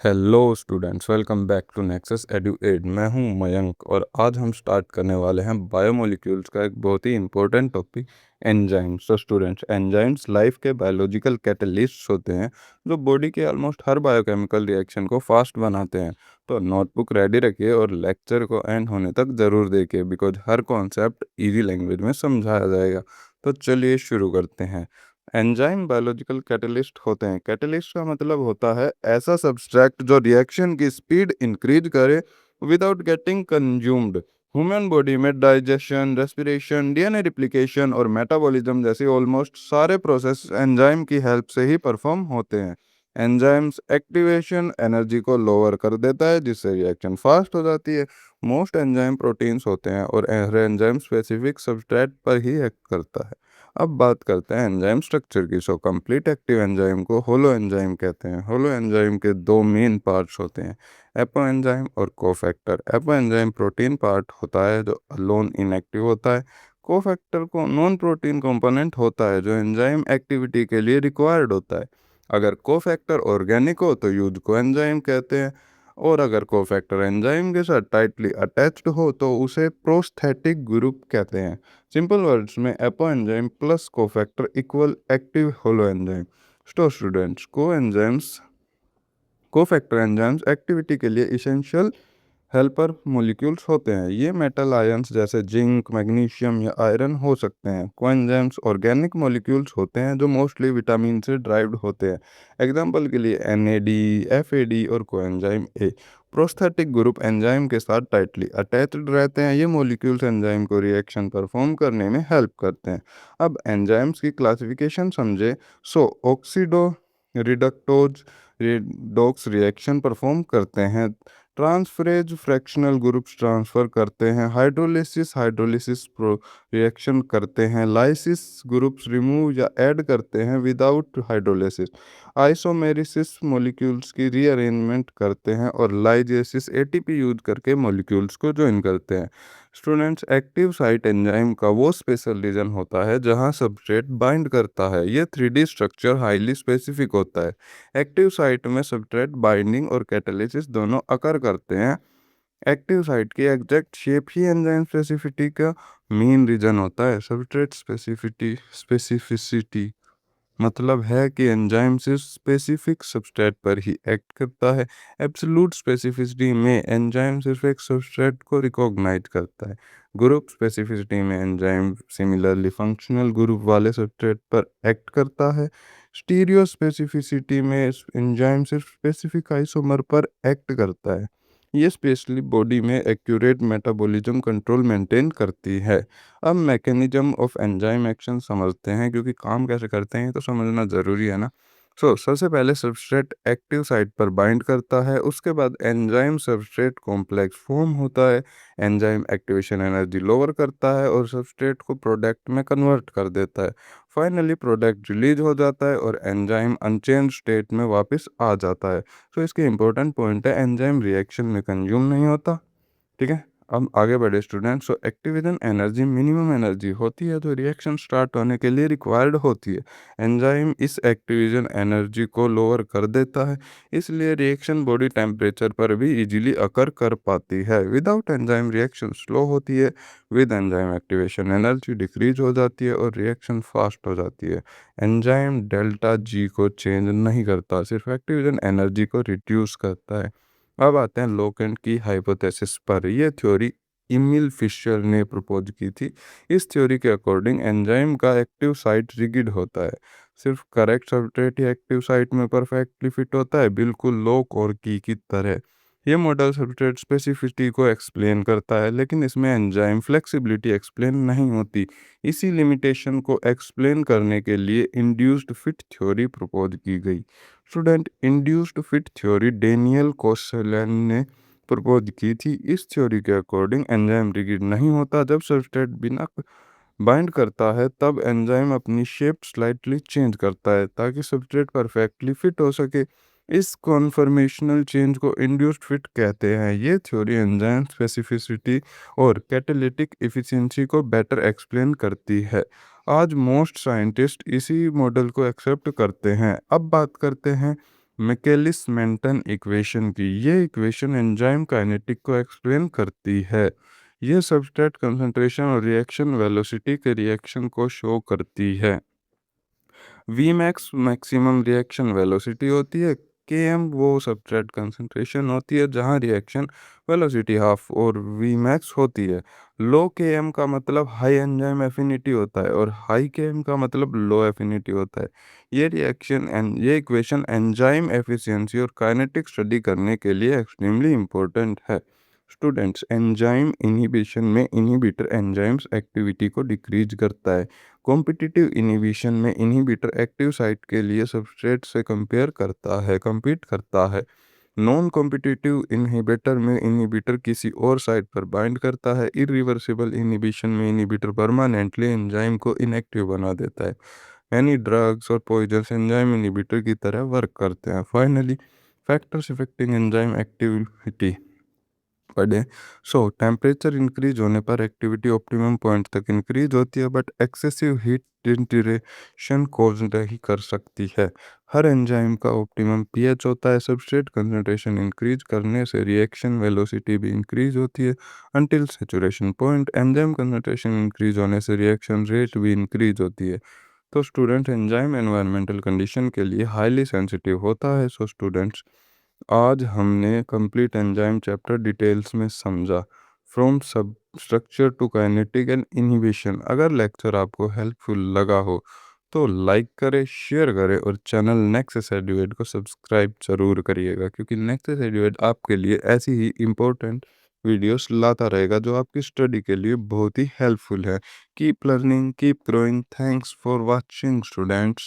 Hello students, welcome back to Nexus Edu Ed. मैं हूं मयंक और आज हम स्टार्ट करने वाले हैं बायोमोलिक्यूल्स का एक बहुत ही इंपॉर्टेंट टॉपिक, एंजाइम्स। तो स्टूडेंट्स, एंजाइम्स लाइफ के बायोलॉजिकल कैटलिस्ट्स होते हैं जो बॉडी के ऑलमोस्ट हर बायोकेमिकल रिएक्शन को फास्ट बनाते हैं। तो नोटबुक रेडी रखिए और लेक्चर को एंड होने तक ज़रूर देखिए, because her concept easy language में समझाया जाएगा। तो चलिए शुरू करते हैं। एंजाइम बायोलॉजिकल कैटलिस्ट होते हैं। कैटलिस्ट का मतलब होता है ऐसा सब्सट्रैक्ट जो रिएक्शन की स्पीड इंक्रीज करे without getting consumed. Human body में डाइजेशन, रेस्पिरेशन, डीएनए रिप्लिकेशन और मेटाबॉलिज्म जैसे ऑलमोस्ट सारे प्रोसेस एंजाइम की हेल्प से ही परफॉर्म होते हैं। एंजाइम्स एक्टिवेशन एनर्जी को लोअर कर देता है जिससे रिएक्शन फास्ट हो जाती है। मोस्ट एंजाइम प्रोटीन्स होते हैं और हर एंजाइम स्पेसिफिक सब्सट्रेट पर ही एक्ट करता है। अब बात करते हैं एंजाइम स्ट्रक्चर की। सो कंप्लीट एक्टिव एंजाइम को होलो एंजाइम कहते हैं। होलो एंजाइम के दो मेन पार्ट्स होते हैं, एपो एंजाइम और cofactor. Apo enzyme protein part होता है जो अलोन इनएक्टिव होता है। कोफैक्टर को नॉन प्रोटीन कंपोनेंट होता है जो एंजाइम एक्टिविटी के लिए रिक्वायर्ड होता है। अगर कोफैक्टर ऑर्गेनिक हो तो यूज को एंजाइम कहते हैं, और अगर कोफैक्टर एंजाइम के साथ टाइटली अटैच्ड हो तो उसे प्रोस्थेटिक ग्रुप कहते हैं। सिंपल वर्ड्स में apo enzyme plus cofactor equal active holo enzyme. तो स्टूडेंट्स, कोफैक्टर एंजाइम्स एक्टिविटी के लिए इसेंशियल हेल्पर मॉलिक्यूल्स होते हैं। ये मेटल आयंस जैसे जिंक, मैग्नीशियम या आयरन हो सकते हैं। कोएंजाइम्स ऑर्गेनिक मॉलिक्यूल्स होते हैं जो मोस्टली विटामिन से ड्राइव्ड होते हैं। एग्जाम्पल के लिए एनएडी, एफएडी और coenzyme A. Prosthetic group enzyme के साथ टाइटली अटैच्ड रहते हैं। ये मॉलिक्यूल्स एंजाइम को रिएक्शन परफॉर्म करने में हेल्प करते हैं। अब एंजाइम्स की क्लासिफिकेशन समझे। सो ऑक्सीडो रिडक्टोज रिडॉक्स रिएक्शन परफॉर्म करते हैं। ट्रांसफरेज फ्रैक्शनल ग्रुप्स ट्रांसफर करते हैं। हाइड्रोलिसिस हाइड्रोलिसिस प्रो रिएक्शन करते हैं। लाइसिस ग्रुप्स रिमूव या ऐड करते हैं विदाउट हाइड्रोलिसिस। आइसोमेरिसिस मॉलिक्यूल्स की रीअरेंजमेंट करते हैं और लाइजेसिस एटीपी यूज करके मॉलिक्यूल्स को ज्वाइन करते हैं। स्टूडेंट्स, एक्टिव साइट एंजाइम का वो स्पेशल रीजन होता है जहां सबस्ट्रेट बाइंड करता है। ये 3D स्ट्रक्चर हाईली स्पेसिफिक होता है। एक्टिव साइट में सबस्ट्रेट बाइंडिंग और कैटालिसिस दोनों अकर करते हैं। एक्टिव साइट की एग्जैक्ट शेप ही एंजाइम स्पेसिफिटी का मेन रीजन होता है। सबस्ट्रेट स्पेसिफिसिटी मतलब है कि एंजाइम सिर्फ स्पेसिफिक सबस्ट्रेट पर ही एक्ट करता है। एब्सोल्यूट स्पेसिफिसिटी में एंजाइम सिर्फ एक सबस्ट्रेट को रिकॉग्नाइज करता है। ग्रुप स्पेसिफिसिटी में एंजाइम सिमिलरली फंक्शनल ग्रुप वाले सबस्ट्रेट पर एक्ट करता है। स्टीरियो स्पेसिफिसिटी में एंजाइम सिर्फ स्पेसिफिक आइसोमर पर एक्ट करता है। ये स्पेशली बॉडी में एक्यूरेट मेटाबॉलिज्म कंट्रोल मेंटेन करती है। अब मैकेनिज्म ऑफ एंजाइम एक्शन समझते हैं, क्योंकि काम कैसे करते हैं तो समझना ज़रूरी है ना। सबसे पहले सबस्ट्रेट एक्टिव साइट पर बाइंड करता है, उसके बाद एंजाइम सबस्ट्रेट कॉम्प्लेक्स फॉर्म होता है। एंजाइम एक्टिवेशन एनर्जी लोअर करता है और सबस्ट्रेट को प्रोडक्ट में कन्वर्ट कर देता है। फाइनली प्रोडक्ट रिलीज हो जाता है और एंजाइम अनचेंज स्टेट में वापस आ जाता है। इसके इंपॉर्टेंट पॉइंट है, एंजाइम रिएक्शन में कंज्यूम नहीं होता। ठीक है, अब आगे बढ़े students. Activation energy minimum energy होती है जो रिएक्शन स्टार्ट होने के लिए रिक्वायर्ड होती है। एंजाइम इस एक्टिवेशन एनर्जी को लोअर कर देता है, इसलिए रिएक्शन बॉडी टेम्परेचर पर भी इजीली अकर कर पाती है। विदाउट एंजाइम रिएक्शन स्लो होती है। With enzyme activation energy decrease हो जाती है और रिएक्शन फास्ट हो जाती है। एंजाइम डेल्टा जी को चेंज नहीं करता, सिर्फ एक्टिवेशन एनर्जी को रिड्यूस करता है। अब आते हैं लोकेंट की हाइपोथेसिस पर। यह थ्योरी इमिल फिशर ने प्रपोज की थी। इस थ्योरी के अकॉर्डिंग एंजाइम का एक्टिव साइट रिगिड होता है। सिर्फ करेक्ट सबस्ट्रेट ही एक्टिव साइट में परफेक्टली फिट होता है, बिल्कुल लॉक और की तरह। ये मॉडल सबस्ट्रेट स्पेसिफिसिटी को एक्सप्लेन करता है, लेकिन इसमें एंजाइम फ्लेक्सिबिलिटी एक्सप्लेन नहीं होती। इसी लिमिटेशन को एक्सप्लेन करने के लिए इंड्यूस्ड फिट थ्योरी प्रपोज की गई। Student, induced fit theory Daniel Koshland ने प्रपोज की थी। इस थ्योरी के अकॉर्डिंग एंजाइम रिगिड नहीं होता। जब सबस्ट्रेट बिना बाइंड करता है तब एंजाइम अपनी शेप स्लाइटली चेंज करता है ताकि सबस्ट्रेट परफेक्टली फिट हो सके। इस कॉन्फर्मेशनल चेंज को इंड्यूस्ड फिट कहते हैं। ये थ्योरी एंजाइम स्पेसिफिसिटी और कैटालिटिक एफिशिएंसी को बेटर एक्सप्लेन करती है। आज मोस्ट साइंटिस्ट इसी मॉडल को एक्सेप्ट करते हैं। अब बात करते हैं मिकेलिस मेंटन इक्वेशन की। ये इक्वेशन एंजाइम काइनेटिक को एक्सप्लेन करती है। ये सबस्ट्रेट कंसंट्रेशन और रिएक्शन वेलोसिटी के रिएक्शन को शो करती है। V max maximum reaction velocity होती है। के एम वो सबस्ट्रेट कंसंट्रेशन होती है जहाँ रिएक्शन वेलोसिटी हाफ और वी मैक्स होती है। लो के एम का मतलब हाई एंजाइम एफिनिटी होता है और हाई के एम का मतलब लो एफिनिटी होता है। ये इक्वेशन एंजाइम एफिशिएंसी और काइनेटिक स्टडी करने के लिए एक्सट्रीमली इम्पोर्टेंट है। स्टूडेंट्स, एंजाइम इनहिबिशन में इनहिबिटर एंजाइम्स एक्टिविटी को डिक्रीज करता है। कॉम्पिटिटिव इनहिबिशन में इनहिबिटर एक्टिव साइट के लिए सबस्ट्रेट से compete करता है। नॉन कॉम्पिटिटिव इनहिबिटर में इनहिबिटर किसी और साइट पर बाइंड करता है। इरिवर्सिबल इनहिबिशन में इनहिबिटर परमानेंटली एंजाइम को इनएक्टिव बना देता है। मैनी ड्रग्स और पॉइजन्स एंजाइम इनहिबिटर की तरह वर्क करते हैं। Finally, factors affecting enzyme activity पढ़ें। टेम्परेचर इंक्रीज होने पर एक्टिविटी ऑप्टिमम पॉइंट तक इंक्रीज होती है, बट एक्सेसिव हीट डिटेरेशन कॉज नहीं कर सकती है। हर एंजाइम का ऑप्टिमम पीएच होता है। सबस्ट्रेट कंसंट्रेशन इंक्रीज करने से रिएक्शन वेलोसिटी भी इंक्रीज होती है until saturation point. Enzyme concentration increase होने से रिएक्शन रेट भी इंक्रीज होती है। तो स्टूडेंट, एंजाइम एनवायरमेंटल कंडीशन के लिए हाईली सेंसिटिव होता है। स्टूडेंट्स, आज हमने कंप्लीट एंजाइम चैप्टर डिटेल्स में समझा, from substructure to kinetic and inhibition. अगर लेक्चर आपको हेल्पफुल लगा हो तो लाइक करें, शेयर करें और चैनल नेक्सस एडुएट को सब्सक्राइब जरूर करिएगा, क्योंकि नेक्सस एडुएट आपके लिए ऐसी ही इम्पोर्टेंट वीडियोस लाता रहेगा जो आपकी स्टडी के लिए बहुत ही हेल्पफुल है। Keep learning, keep growing. Thanks for watching students.